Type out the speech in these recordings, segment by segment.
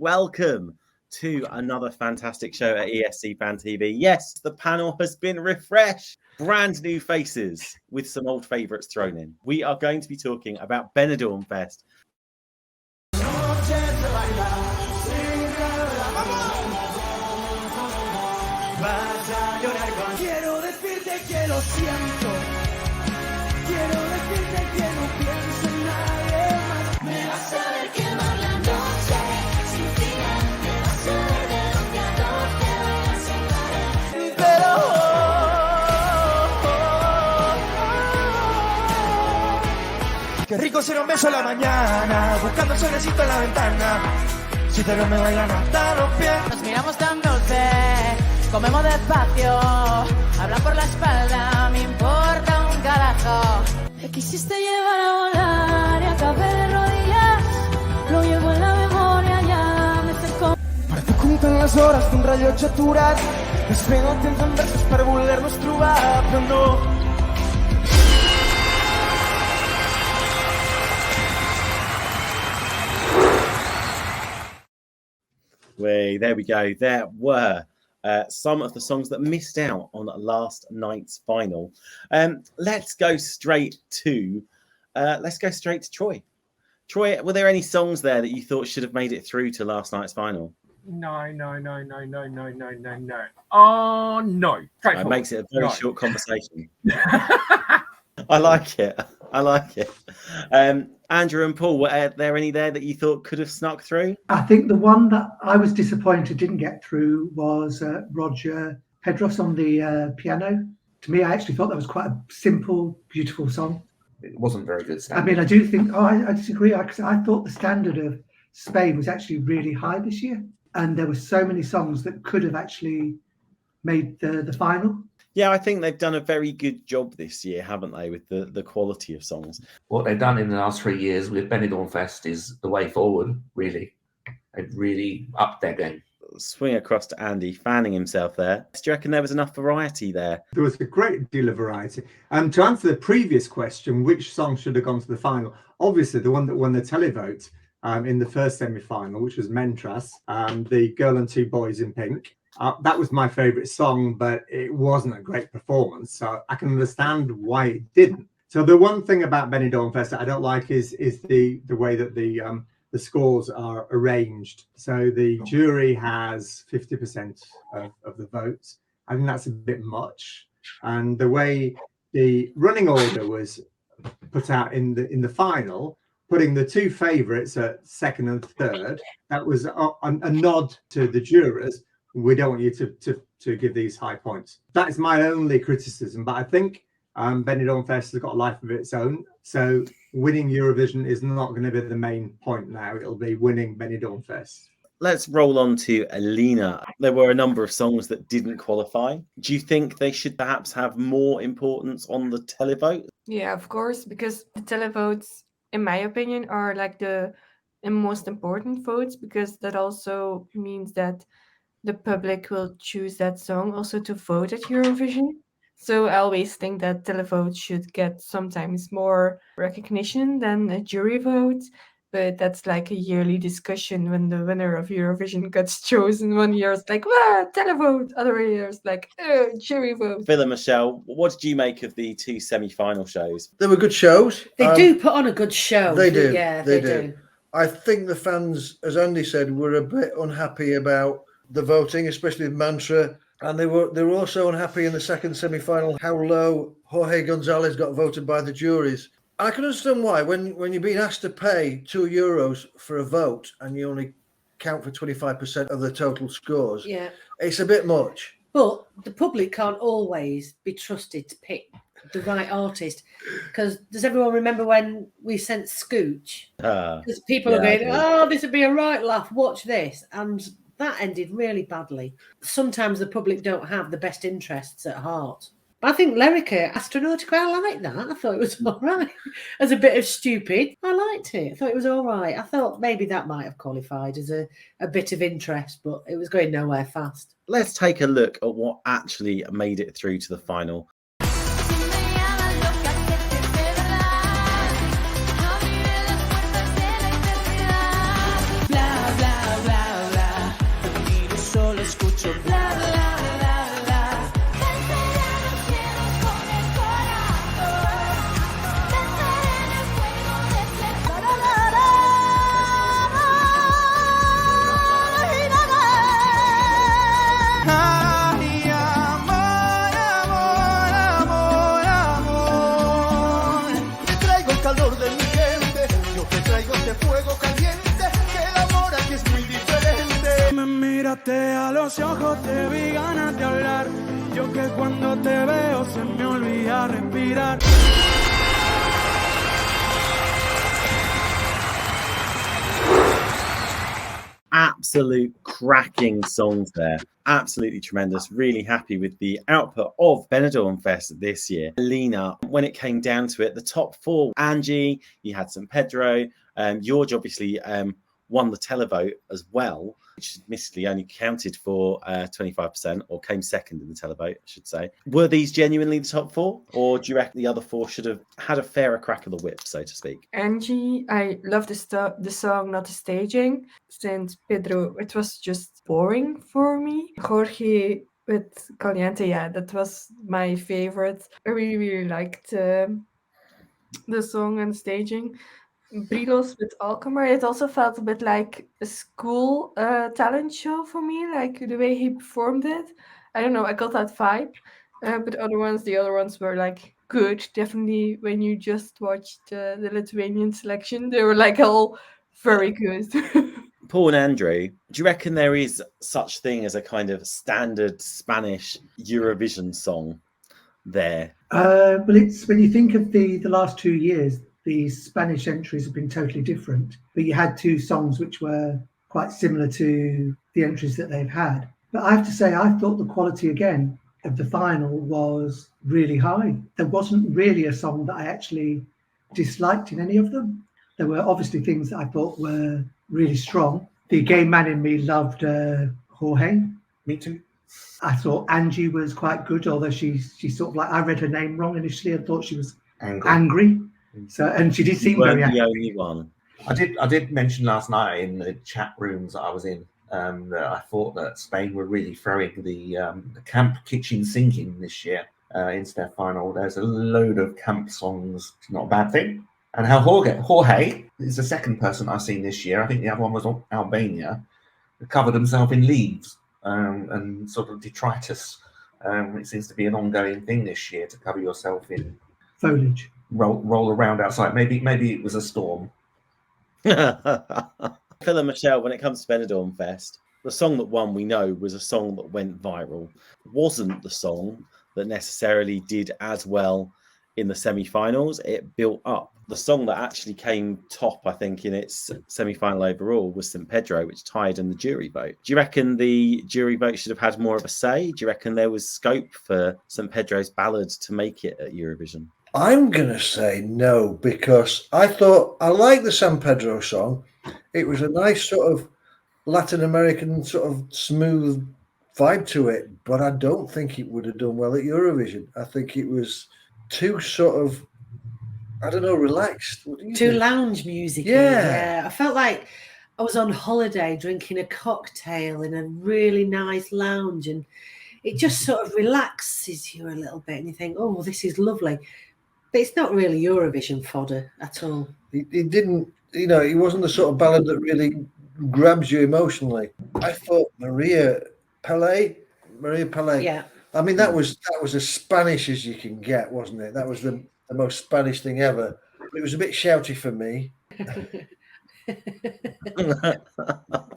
welcome to another fantastic show at ESC Fan TV. Yes, the panel has been refreshed. Brand new faces with some old favourites thrown in. We are going to be talking about Benidorm Fest. Qué rico ser un beso a la mañana, buscando el solecito en la ventana. Si te veo me bailan hasta los pies. Nos miramos tan dulce, comemos despacio. Habla por la espalda, me importa un carajo. Me quisiste llevar a volar y acabé de rodillas. Lo llevo en la memoria, ya me acerco. Parece que compten les hores d'un rellotge aturat. Despego el temps en versos per voler-nos trobar, però no. There we go. There were some of the songs that missed out on last night's final. Let's go straight to Troy. Troy, were there any songs there that you thought should have made it through to last night's final? No. Oh, no. It makes it a very short conversation. I like it. Andrew and Paul, were there any there that you thought could have snuck through? I think the one that I was disappointed didn't get through was Roger Pedros on the piano. To me, I actually thought that was quite a simple, beautiful song. It wasn't very good. I mean, I do think, I disagree. I thought the standard of Spain was actually really high this year. And there were so many songs that could have actually made the final. Yeah, I think they've done a very good job this year, haven't they, with the quality of songs. What they've done in the last 3 years with Benidorm Fest is the way forward, really. They've really upped their game. Swing across to Andy, fanning himself there. Do you reckon there was enough variety there? There was a great deal of variety. To answer the previous question, which song should have gone to the final? Obviously, the one that won the televote in the first semi-final, which was Mentras, the Girl and Two Boys in Pink. That was my favourite song, but it wasn't a great performance. So I can understand why it didn't. So the one thing about Benidorm Fest that I don't like is the way that the scores are arranged. So the jury has 50% of the votes. I think that's a bit much. And the way the running order was put out in the final, putting the two favourites at second and third, that was a nod to the jurors. We don't want you to give these high points. That is my only criticism. But I think Benidorm Fest has got a life of its own. So winning Eurovision is not going to be the main point now. It'll be winning Benidorm Fest. Let's roll on to Alina. There were a number of songs that didn't qualify. Do you think they should perhaps have more importance on the televote? Yeah, of course, because the televotes, in my opinion, are like the most important votes, because that also means that the public will choose that song also to vote at Eurovision. So I always think that televotes should get sometimes more recognition than a jury vote. But that's like a yearly discussion when the winner of Eurovision gets chosen. One year it's like, televote. Other years like, jury vote. Phil and Michelle, what did you make of the two semi-final shows? They were good shows. They do put on a good show. They do. Yeah, they do. I think the fans, as Andy said, were a bit unhappy about the voting, especially with Mantra. And they were also unhappy in the second semi-final how low Jorge Gonzalez got voted by the juries. I can understand why. When you're being asked to pay €2 for a vote and you only count for 25% of the total scores, it's a bit much. But the public can't always be trusted to pick the right artist. Because does everyone remember when we sent Scooch? Because people are going, this would be a right laugh, watch this. And that ended really badly. Sometimes the public don't have the best interests at heart. But I think Lyrica, Astronautica, I like that. I thought it was all right. As a bit of stupid, I liked it. I thought it was all right. I thought maybe that might have qualified as a bit of interest, but it was going nowhere fast. Let's take a look at what actually made it through to the final. Blah, blah, blah. los ojos te vi ganas de hablar. Yo que cuando te veo se me olvida respirar. Absolute cracking songs there. Absolutely tremendous. Really happy with the output of Benidorm Fest this year. Lena, when it came down to it, the top four, Angie, you had St. Pedro, George obviously won the televote as well, which admittedly only counted for 25%, or came second in the televote, I should say. Were these genuinely the top four, or do you reckon the other four should have had a fairer crack of the whip, so to speak? Angie, I love the song, not the staging. St. Pedro, it was just boring for me. Jorge with Caliente, yeah, that was my favorite. I really, really liked the song and staging. Brilos with Alkmaar, it also felt a bit like a school talent show for me, like the way he performed it. I don't know, I got that vibe. But the other ones were like good. Definitely when you just watched the Lithuanian selection, they were like all very good. Paul and Andrew, do you reckon there is such thing as a kind of standard Spanish Eurovision song there? Well, it's when you think of the last 2 years, the Spanish entries have been totally different. But you had two songs which were quite similar to the entries that they've had. But I have to say, I thought the quality again of the final was really high. There wasn't really a song that I actually disliked in any of them. There were obviously things that I thought were really strong. The gay man in me loved Jorge. Me too. I thought Angie was quite good, although she sort of like, I read her name wrong initially. I thought she was angry. So, and she did seem very angry. The only one. I did mention last night in the chat rooms that I was in that I thought that Spain were really throwing the camp kitchen singing this year into their final. There's a load of camp songs, not a bad thing. And how Jorge is the second person I've seen this year. I think the other one was Albania, who covered himself in leaves and sort of detritus. It seems to be an ongoing thing this year to cover yourself in foliage. Roll around outside. Maybe it was a storm. Phil and Michelle, when it comes to Benidorm Fest, the song that won, we know, was a song that went viral. Wasn't the song that necessarily did as well in the semi-finals. It built up. The song that actually came top, I think, in its semi-final overall was St. Pedro, which tied in the jury vote. Do you reckon the jury vote should have had more of a say? Do you reckon there was scope for St. Pedro's ballad to make it at Eurovision? I'm going to say no, because I thought I liked the San Pedro song. It was a nice sort of Latin American sort of smooth vibe to it, but I don't think it would have done well at Eurovision. I think it was too sort of, I don't know, relaxed. Too lounge music. Yeah. I felt like I was on holiday drinking a cocktail in a really nice lounge, and it just sort of relaxes you a little bit, and you think, oh, this is lovely. But it's not really Eurovision fodder at all. It didn't, it wasn't the sort of ballad that really grabs you emotionally. I thought Maria Pelé. Yeah. I mean, that was as Spanish as you can get, wasn't it? That was the most Spanish thing ever. It was a bit shouty for me.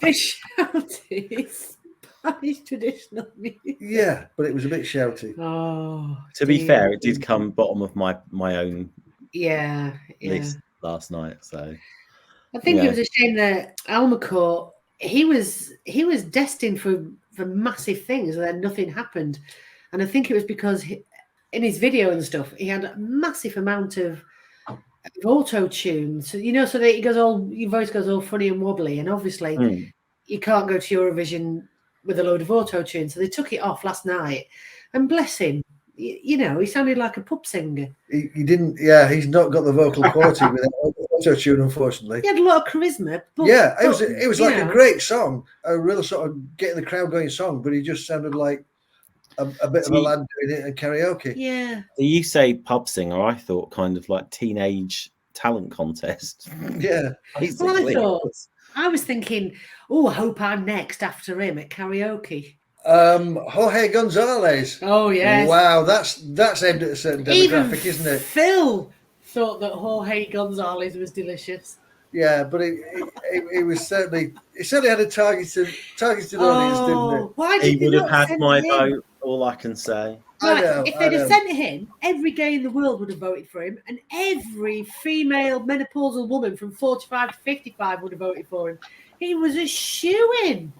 Bit shouty. Spanish traditional music. Yeah, but it was a bit shouty. Oh, to be fair, it did come bottom of my own list last night. So I think it was a shame that Almacourt, he was destined for massive things, and then nothing happened. And I think it was because in his video and stuff, he had a massive amount of auto tune. So so that your voice goes all funny and wobbly, and obviously you can't go to Eurovision with a load of auto tune. So they took it off last night, and bless him, he sounded like a pub singer. He didn't. Yeah, he's not got the vocal quality with auto tune, unfortunately. He had a lot of charisma. But, it was like a great song, a real sort of getting the crowd going song, but he just sounded like a bit of a lad doing it in karaoke. Yeah. You say pub singer, I thought kind of like teenage talent contest. Yeah. Well, I was thinking, I hope I'm next after him at karaoke. Jorge Gonzalez. Oh yes. Wow, that's aimed at a certain demographic, isn't it? Phil thought that Jorge Gonzalez was delicious. Yeah, but it was certainly He said he had a targeted audience, didn't Why He did they would have not had send my it in? vote. All I can say. Right, know, if I they'd know. have sent it in, every gay in the world would have voted for him, and every female menopausal woman from 45 to 55 would have voted for him. He was a shoo-in.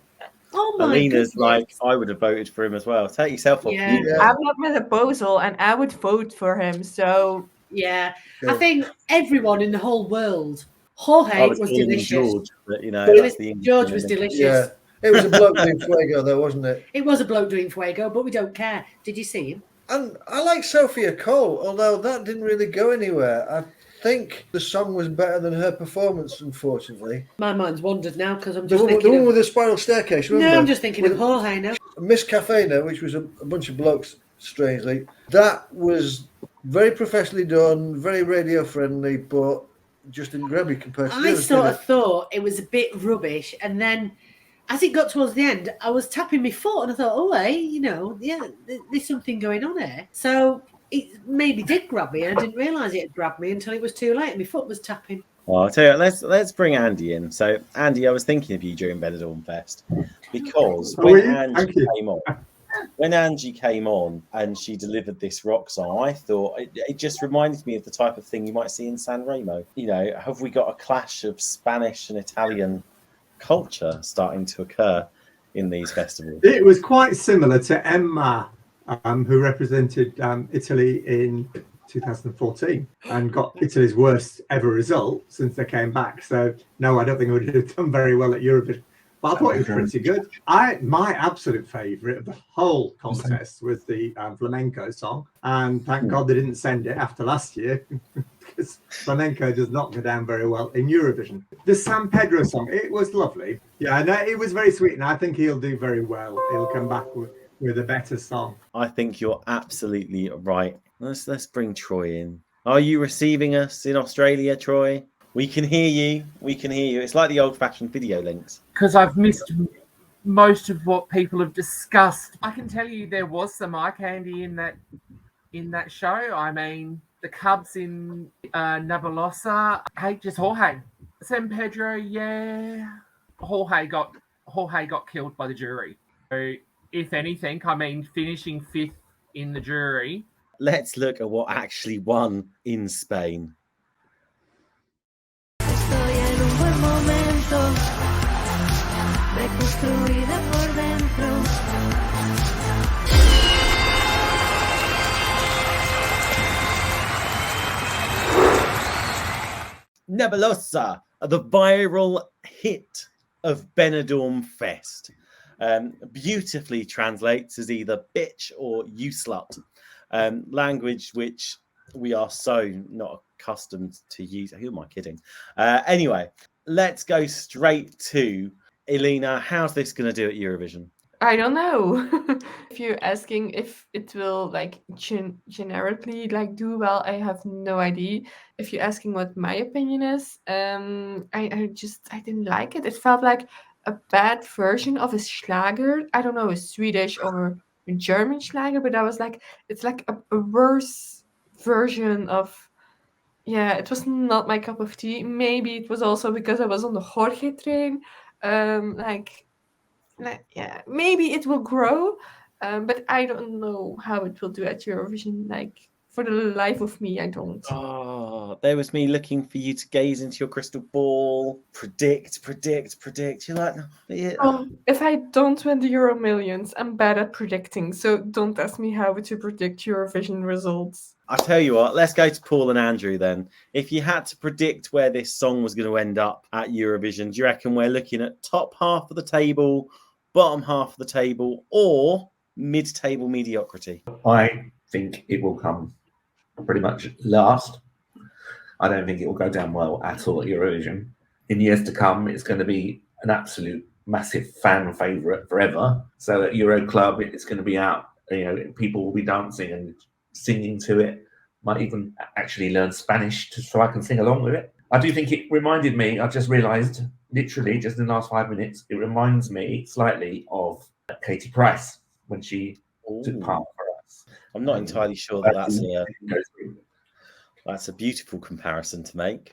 Oh my Alina's goodness. like, I would have voted for him as well. Take yourself off Yeah. mute. Yeah. I'm not menopausal and I would vote for him. So Yeah, Yeah. I think everyone in the whole world. I Jorge was was calling him delicious. George, but you know, It that's was- the English George was name. delicious. Yeah. It was a bloke doing Fuego, though, wasn't it? It was a bloke doing Fuego, but we don't care. Did you see him? And I like Sophia Cole, although that didn't really go anywhere. I think the song was better than her performance, unfortunately. My mind's wandered now because I'm The just one, thinking. the one Of, with the spiral staircase, remember? no, I'm just thinking of With Jorge now. Miss Cafena, which was a bunch of blokes, strangely. That was very professionally done, very radio friendly, but just didn't grab me compared to the I others, sort did of it? thought it was a bit rubbish, and then as it got towards the end, I was tapping my foot, and I thought, oh, hey, you know, yeah, there's something going on here. So it maybe did grab me, and I didn't realise it had grabbed me until it was too late, and my foot was tapping. Well, I'll tell you what, let's bring Andy in. So, Andy, I was thinking of you during Benidorm Fest because Oh, when were you? Angie Thank you. came on, when Angie came on and she delivered this rock song, I thought it just reminded me of the type of thing you might see in San Remo. You know, have we got a clash of Spanish and Italian culture starting to occur in these festivals? It was quite similar to Emma, who represented Italy in 2014 and got Italy's worst ever result since they came back. So no, I don't think it would have done very well at Eurovision. But I thought it was pretty good. My absolute favourite of the whole contest was the flamenco song, and thank God they didn't send it after last year because flamenco does not go down very well in Eurovision. The San Pedro song, it was lovely. Yeah, and it was very sweet, and I think he'll do very well. He'll come back with a better song. I think you're absolutely right. Let's bring Troy in. Are you receiving us in Australia, Troy? We can hear you. We can hear you. It's like the old-fashioned video links. Because I've missed most of what people have discussed. I can tell you there was some eye candy in that show. I mean, the Cubs in Nebulossa. Hey, just Jorge. San Pedro, yeah. Jorge got killed by the jury. So, if anything, I mean, finishing 5th in the jury. Let's look at what actually won in Spain. Estoy en un buen momento, reconstruida por dentro. Nebulosa, the viral hit of Benidorm Fest. Beautifully translates as either bitch or you slut. Language which we are so not accustomed to use. Who am I kidding? Anyway, let's go straight to Elena. How's this going to do at Eurovision? I don't know. If you're asking if it will like generically like do well, I have no idea. If you're asking what my opinion is, I didn't like it. It felt like a bad version of a Schlager. I don't know, a Swedish or a German Schlager, but I was like, it's like a worse version of. Yeah, it was not my cup of tea. Maybe it was also because I was on the Jorge train. Yeah, maybe it will grow, but I don't know how it will do at Eurovision. Like, for the life of me, I don't. Oh, there was me looking for you to gaze into your crystal ball, predict. You're like, yeah. Oh, if I don't win the Euro Millions, I'm bad at predicting. So don't ask me how to predict Eurovision results. I tell you what, let's go to Paul and Andrew then. If you had to predict where this song was going to end up at Eurovision, do you reckon we're looking at top half of the table, bottom half of the table, or mid-table mediocrity? I think it will come pretty much last. I don't think it will go down well at all at Eurovision. In years to come, it's going to be an absolute massive fan favourite forever. So at Euro Club, it's going to be out. You know, people will be dancing and singing to it. Might even actually learn Spanish so I can sing along with it. I do think it reminded me, I just realised, literally just in the last 5 minutes, it reminds me slightly of Katie Price when she took part for us. I'm not entirely sure that's a beautiful comparison to make.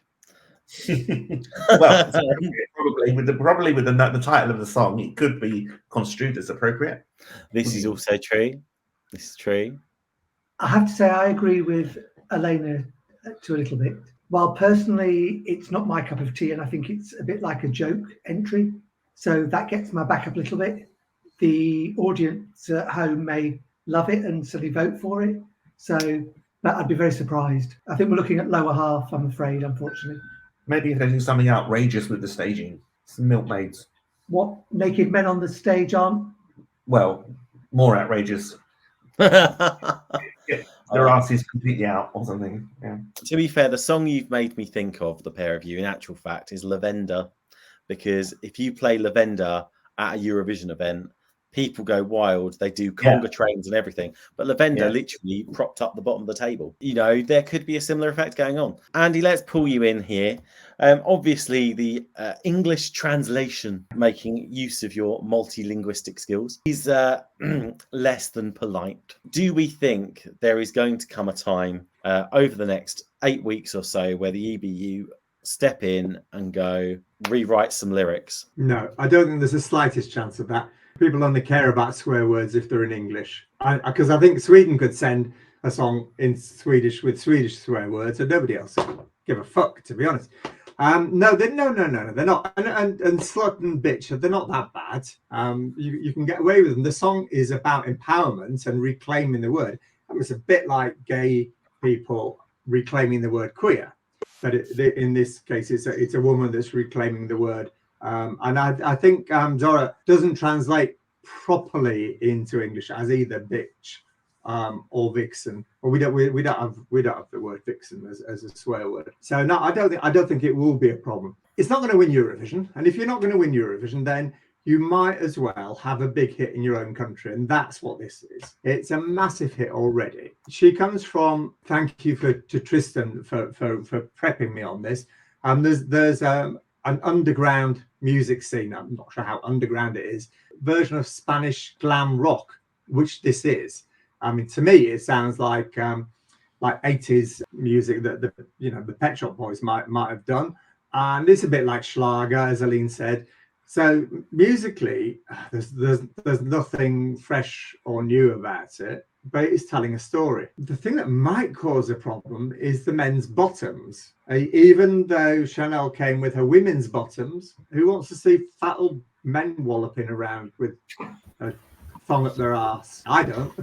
Well, probably with the title of the song, it could be construed as appropriate. This is also true. This is true. I have to say I agree with Elena to a little bit. While personally it's not my cup of tea, and I think it's a bit like a joke entry, so that gets my back up a little bit. The audience at home may love it and suddenly vote for it, so but I'd be very surprised. I think we're looking at lower half, I'm afraid, unfortunately. Maybe if they do something outrageous with the staging, some milkmaids. What, naked men on the stage aren't? Well, more outrageous. Their ass is completely out or something. Yeah. To be fair, the song you've made me think of, the pair of you, in actual fact, is Lavender. Because if you play Lavender at a Eurovision event, people go wild. They do conga trains and everything. But Lavender literally propped up the bottom of the table. You know, there could be a similar effect going on. Andy, let's pull you in here. Obviously, the English translation, making use of your multilinguistic skills, is less than polite. Do we think there is going to come a time over the next 8 weeks or so where the EBU step in and go, rewrite some lyrics? No, I don't think there's the slightest chance of that. People only care about swear words if they're in English. Because I think Sweden could send a song in Swedish with Swedish swear words and nobody else would give a fuck, to be honest. No, they're not. And slut and bitch, they're not that bad. You can get away with them. The song is about empowerment and reclaiming the word. It's a bit like gay people reclaiming the word queer. But in this case, it's a woman that's reclaiming the word. And I think Zorra doesn't translate properly into English as either bitch or vixen. Or we don't have the word vixen as a swear word. So no, I don't think it will be a problem. It's not going to win Eurovision, and if you're not going to win Eurovision, then you might as well have a big hit in your own country, and that's what this is. It's a massive hit already. She comes from. Thank you to Tristan for prepping me on this. There's an underground music scene. I'm not sure how underground it is. Version of Spanish glam rock, which this is. I mean, to me, it sounds like 80s music that the Pet Shop Boys might have done, and it's a bit like Schlager, as Aline said. So musically, there's nothing fresh or new about it, but it's telling a story. The thing that might cause a problem is the men's bottoms. Even though Chanel came with her women's bottoms, who wants to see fat old men walloping around with a thong up their arse? I don't.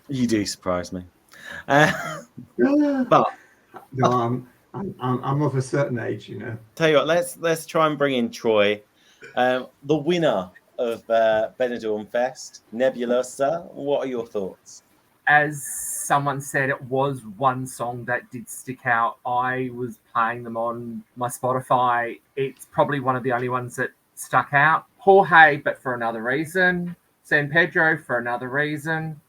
You do surprise me. But no, I'm of a certain age, you know. Tell you what, let's try and bring in Troy. The winner of Benidorm Fest, Nebulosa. What are your thoughts? As someone said, it was one song that did stick out. I was playing them on my Spotify. It's probably one of the only ones that stuck out. Jorge, but for another reason. San Pedro for another reason.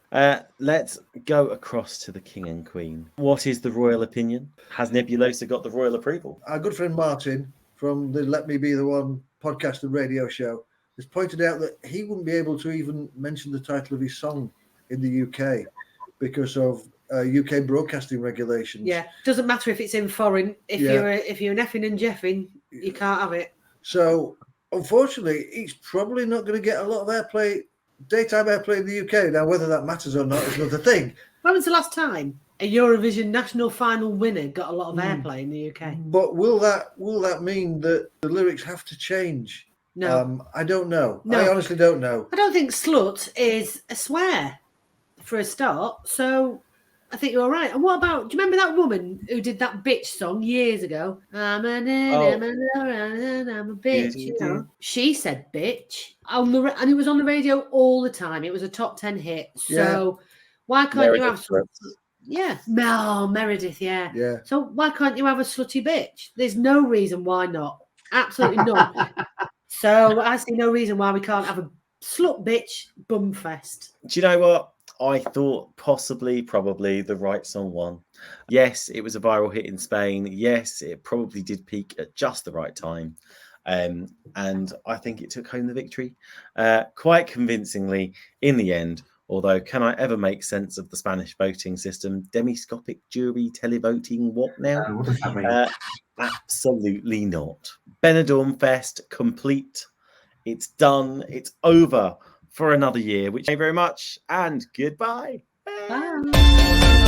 Let's go across to the King and Queen. What is the royal opinion? Has Nebulosa got the royal approval? Our good friend Martin from the Let Me Be the One podcast and radio show has pointed out that he wouldn't be able to even mention the title of his song in the UK because of UK broadcasting regulations. Yeah, doesn't matter if it's in foreign. If you're an effing and jeffing, you can't have it. So unfortunately, he's probably not going to get a lot of airplay, daytime airplay in the UK. Now, whether that matters or not is another thing. When was the last time a Eurovision national final winner got a lot of airplay in the UK? But will that mean that the lyrics have to change? No. I don't know. No. I honestly don't know. I don't think slut is a swear for a start. So I think you're all right. And what about, do you remember that woman who did that bitch song years ago? I'm a bitch, you know. She said bitch and it was on the radio all the time. It was a top 10 hit. So why can't you have Meredith, yeah. So why can't you have a slutty bitch? There's no reason why not. Absolutely none. So I see no reason why we can't have a slut bitch bum fest. Do you know what? I thought probably the right song won. Yes, it was a viral hit in Spain. Yes, it probably did peak at just the right time. And I think it took home the victory quite convincingly in the end. Although, can I ever make sense of the Spanish voting system? Demiscopic jury televoting, what now? What does that mean? Absolutely not. Benidorm Fest complete. It's done. It's over for another year, which thank you very much and goodbye. Bye.